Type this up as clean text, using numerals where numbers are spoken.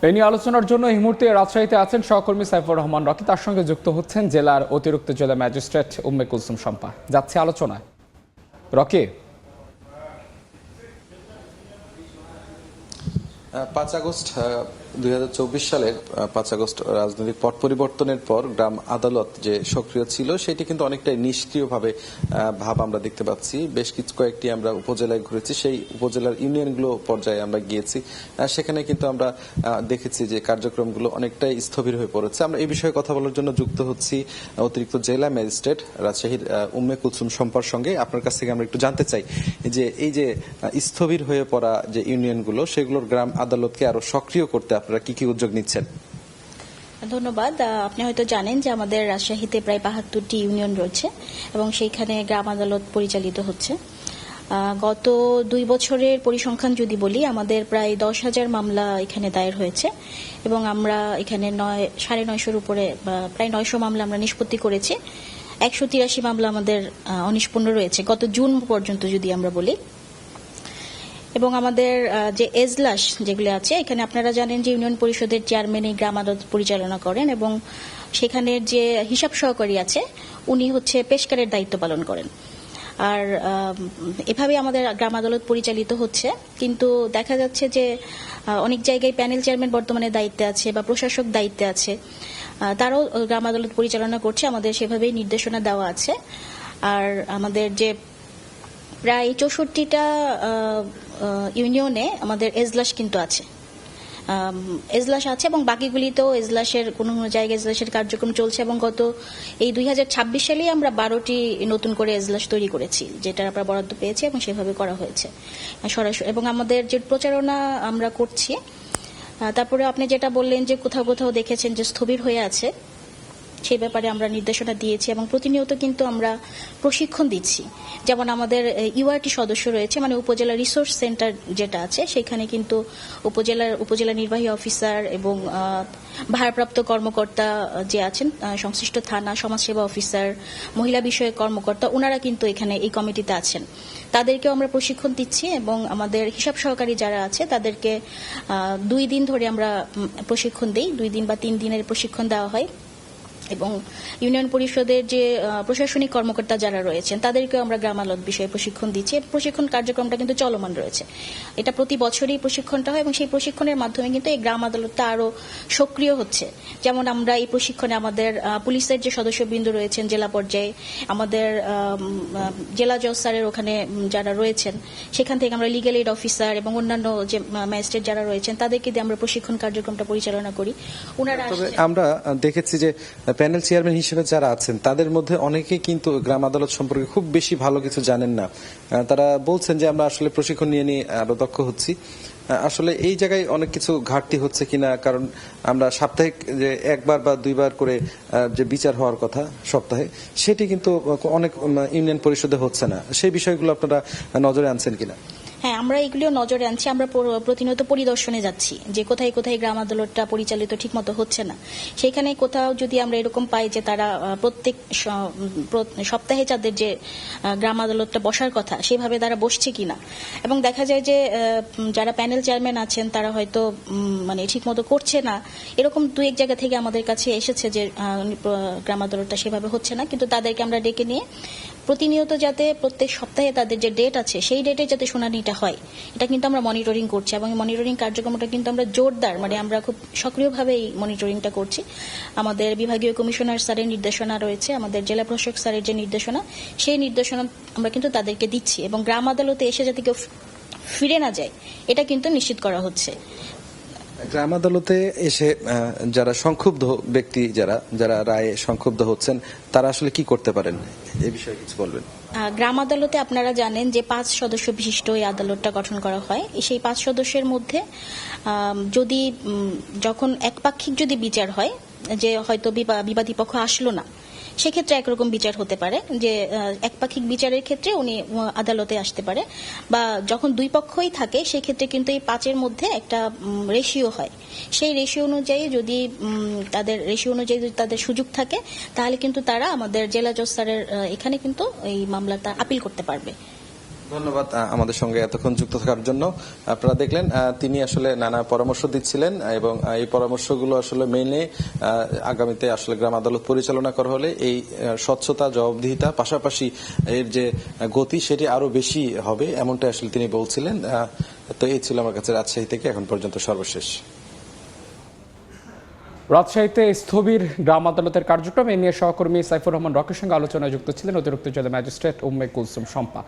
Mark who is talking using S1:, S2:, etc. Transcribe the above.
S1: এ নিয়ে আলোচনার জন্য এই মুহূর্তে রাজশাহীতে আছেন সহকর্মী সাইফুর রহমান রকি, তার সঙ্গে যুক্ত হচ্ছেন জেলার অতিরিক্ত জেলা ম্যাজিস্ট্রেট উম্মে কুলসুম শম্পা। যাচ্ছে আলোচনায় রকি।
S2: 5 আগস্ট 2024 সালের 5 আগস্ট রাজনৈতিক পট পরিবর্তনের পর গ্রাম আদালত যে সক্রিয় ছিল সেটি কিন্তু অনেকটাই নিষ্ক্রিয়ভাবে ভাব আমরা দেখতে পাচ্ছি। বেশ কয়েকটি আমরা উপজেলায় ঘুরেছি, সেই উপজেলার ইউনিয়নগুলো পর্যায়ে আমরা গিয়েছি, সেখানে কিন্তু আমরা দেখেছি যে কার্যক্রমগুলো অনেকটাই স্থবির হয়ে পড়েছে। আমরা এই বিষয়ে কথা বলার জন্য যুক্ত হচ্ছি অতিরিক্ত জেলা ম্যাজিস্ট্রেট রাজশাহীর উম্মে কুলসুম শম্পার সঙ্গে। আপনার কাছ থেকে আমরা একটু জানতে চাই যে এই যে স্থবির হয়ে পড়া যে ইউনিয়নগুলো সেগুলোর গ্রাম আদালতকে আরো সক্রিয় করতে আপনারা কি কি উদ্যোগ নিচ্ছেন?
S3: ধন্যবাদ। আপনি হয়তো জানেন যে আমাদের রাজশাহীতে প্রায় 72টি ইউনিয়ন রয়েছে এবং সেইখানে গ্রাম আদালত পরিচালিত হচ্ছে। গত 2 বছরের পরিসংখ্যান যদি বলি, আমাদের প্রায় 10,000 মামলা এখানে দায়ের হয়েছে এবং আমরা এখানে 950-এর উপরে প্রায় 900 মামলা আমরা নিষ্পত্তি করেছি। 183 মামলা আমাদের অনিষ্পন্ন রয়েছে গত জুন পর্যন্ত যদি আমরা বলি। এবং আমাদের যে এজলাস যেগুলো আছে, এখানে আপনারা জানেন যে ইউনিয়ন পরিষদের চেয়ারম্যান এই গ্রাম আদালত পরিচালনা করেন এবং সেখানের যে হিসাব সহকারী আছে উনি হচ্ছে পেশকারের দায়িত্ব পালন করেন। আর এভাবে আমাদের গ্রাম আদালত পরিচালিত হচ্ছে। কিন্তু দেখা যাচ্ছে যে অনেক জায়গায় প্যানেল চেয়ারম্যান বর্তমানে দায়িত্বে আছে বা প্রশাসক দায়িত্বে আছে, তারাও গ্রাম আদালত পরিচালনা করছে, আমাদের সেভাবেই নির্দেশনা দেওয়া আছে। আর আমাদের যে প্রায় 64টা ইউনিয়নে আমাদের এজলাস কিন্তু আছে, এজলাস আছে এবং বাকিগুলিতেও এজলাসের কোনো জায়গায় এজলাসের কার্যক্রম চলছে এবং গত এই 2026 সালেই আমরা 12টি নতুন করে এজলাস তৈরি করেছি, যেটা আমরা বরাদ্দ পেয়েছি এবং সেভাবে করা হয়েছে সরাসরি। এবং আমাদের যে প্রচারণা আমরা করছি, তারপরে আপনি যেটা বললেন যে কোথাও কোথাও দেখেছেন যে স্থবির হয়ে আছে, সেই ব্যাপারে আমরা নির্দেশনা দিয়েছি এবং প্রতিনিয়ত কিন্তু আমরা প্রশিক্ষণ দিচ্ছি। যেমন আমাদের ইউআরটি সদস্য রয়েছে, মানে উপজেলা রিসোর্স সেন্টার যেটা আছে, সেখানে কিন্তু উপজেলা নির্বাহী অফিসার এবং ভারপ্রাপ্ত কর্মকর্তা যে আছেন, সংশ্লিষ্ট থানা সমাজসেবা অফিসার, মহিলা বিষয়ক কর্মকর্তা, ওনারা কিন্তু এখানে এই কমিটিতে আছেন। তাদেরকেও আমরা প্রশিক্ষণ দিচ্ছি এবং আমাদের হিসাব সহকারী যারা আছে তাদেরকে 2 দিন ধরে আমরা প্রশিক্ষণ দিই, 2 দিন বা 3 দিনের প্রশিক্ষণ দেওয়া হয়। এবং ইউনিয়ন পরিষদের যে প্রশাসনিক কর্মকর্তা যারা রয়েছেন তাদেরকেও আমরা গ্রাম আদালত বিষয়ে প্রশিক্ষণ দিচ্ছি। প্রশিক্ষণ কার্যক্রমটা কিন্তু চলমান রয়েছে, এটা প্রতি বছরই প্রশিক্ষণটা হয় এবং সেই প্রশিক্ষণের মাধ্যমে কিন্তু এই গ্রাম আদালতটা আরো সক্রিয় হচ্ছে। যেমন আমরা এই প্রশিক্ষণে আমাদের পুলিশের যে সদস্যবৃন্দ রয়েছেন জেলা পর্যায়ে, আমাদের জেলা জজ স্যারের ওখানে যারা রয়েছেন, সেখান থেকে আমরা লিগ্যাল এইড অফিসার এবং অন্যান্য যে ম্যাজিস্ট্রেট যারা রয়েছেন তাদেরকে দিয়ে আমরা প্রশিক্ষণ কার্যক্রমটা পরিচালনা করি। ওনারা
S2: আমরা দেখেছি যে প্যানেল চেয়ারম্যান হিসেবে যারা আছেন তাদের মধ্যে অনেকেই কিন্তু গ্রাম আদালত সম্পর্কে খুব বেশি ভালো কিছু জানেন না। তারা বলছেন যে আমরা আসলে প্রশিক্ষণ নিয়ে আরো দক্ষ হচ্ছি। আসলে এই জায়গায় অনেক কিছু ঘাটতি হচ্ছে কিনা, কারণ আমরা সাপ্তাহিক যে 1 বার বা 2 বার করে যে বিচার হওয়ার কথা সপ্তাহে, সেটি কিন্তু অনেক ইউনিয়ন পরিষদে হচ্ছে না। সেই বিষয়গুলো আপনারা নজরে আনছেন কিনা?
S3: হ্যাঁ, আমরা এগুলিও নজরে আনছি। আমরা প্রতিনিয়ত পরিদর্শনে যাচ্ছি যে কোথায় কোথায় গ্রাম আদালতটা পরিচালিত ঠিকমতো হচ্ছে না। সেইখানে কোথাও যদি আমরা এরকম পাই যে তারা প্রত্যেক সপ্তাহে তাদের যে গ্রাম আদালতটা বসার কথা সেভাবে তারা বসছে কিনা, এবং দেখা যায় যে যারা প্যানেল চেয়ারম্যান আছেন তারা হয়তো মানে ঠিকমতো করছে না, এরকম 2-1 জায়গা থেকে আমাদের কাছে এসেছে যে গ্রাম আদালতটা সেভাবে হচ্ছে না। কিন্তু তাদেরকে আমরা ডেকে নিয়ে প্রতিনিয়ত যাতে প্রত্যেক সপ্তাহে তাদের যে ডেট আছে সেই ডেটে যাতে শুনানিটা হয়, এটা কিন্তু আমরা মনিটরিং করছি এবং মনিটরিং কার্যক্রমটা কিন্তু আমরা জোরদার, মানে আমরা খুব সক্রিয়ভাবে এই মনিটরিংটা করছি। আমাদের বিভাগীয় কমিশনার স্যারের নির্দেশনা রয়েছে, আমাদের জেলা প্রশাসক স্যারের যে নির্দেশনা, সেই নির্দেশনা আমরা কিন্তু তাদেরকে দিচ্ছি এবং গ্রাম আদালতে এসে যাতে কেউ ফিরে না যায় এটা কিন্তু নিশ্চিত করা হচ্ছে।
S2: গ্রাম আদালতে এসে যারা সংক্ষুব্ধ ব্যক্তি, যারা রায়ে সংক্ষুব্ধ হচ্ছেন, তারা আসলে কি করতে পারেন, এই বিষয়ে কিছু বলবেন?
S3: গ্রাম আদালতে আপনারা জানেন যে 5 সদস্য বিশিষ্ট এই আদালতটা গঠন করা হয়। সেই 5 সদস্যের মধ্যে যদি যখন একপাক্ষিক যদি বিচার হয় যে হয়তো বিবাদী পক্ষ আসলো না, সেক্ষেত্রে একরকম বিচার হতে পারে যে একপাক্ষিক বিচারের ক্ষেত্রে উনি আদালতে আসতে পারে, বা যখন 2 পক্ষই থাকে সেক্ষেত্রে কিন্তু এই 5-এর মধ্যে একটা রেশিও হয়। সেই রেশিও অনুযায়ী যদি তাদের সুযোগ থাকে তাহলে কিন্তু তারা আমাদের জেলা জজ স্যারের এখানে কিন্তু এই মামলাটা আপিল করতে পারবে।
S2: ধন্যবাদ আমাদের সঙ্গে এতক্ষণ যুক্ত থাকার জন্য। আপনারা দেখলেন তিনি আসলে নানা পরামর্শ দিচ্ছিলেন এবং এই পরামর্শগুলো আসলে মেনে আগামীতে আসলে গ্রাম আদালত পরিচালনা করা হলে এই স্বচ্ছতা, জবাবদিহিতা, পাশাপাশি এর যে গতি সেটি আরো বেশি হবে, এমনটাই আসলে তিনি বলছিলেন। তো এই ছিল আমার কাছে রাজশাহী থেকে এখন পর্যন্ত সর্বশেষ।
S1: রাজশাহীতে স্থবির গ্রাম আদালতের কার্যক্রম এ নিয়ে সহকর্মী সাইফুর রহমান রকির সঙ্গে আলোচনায় যুক্ত ছিলেন অতিরিক্ত জেলা ম্যাজিস্ট্রেট উম্মে কুলসুম শম্পা।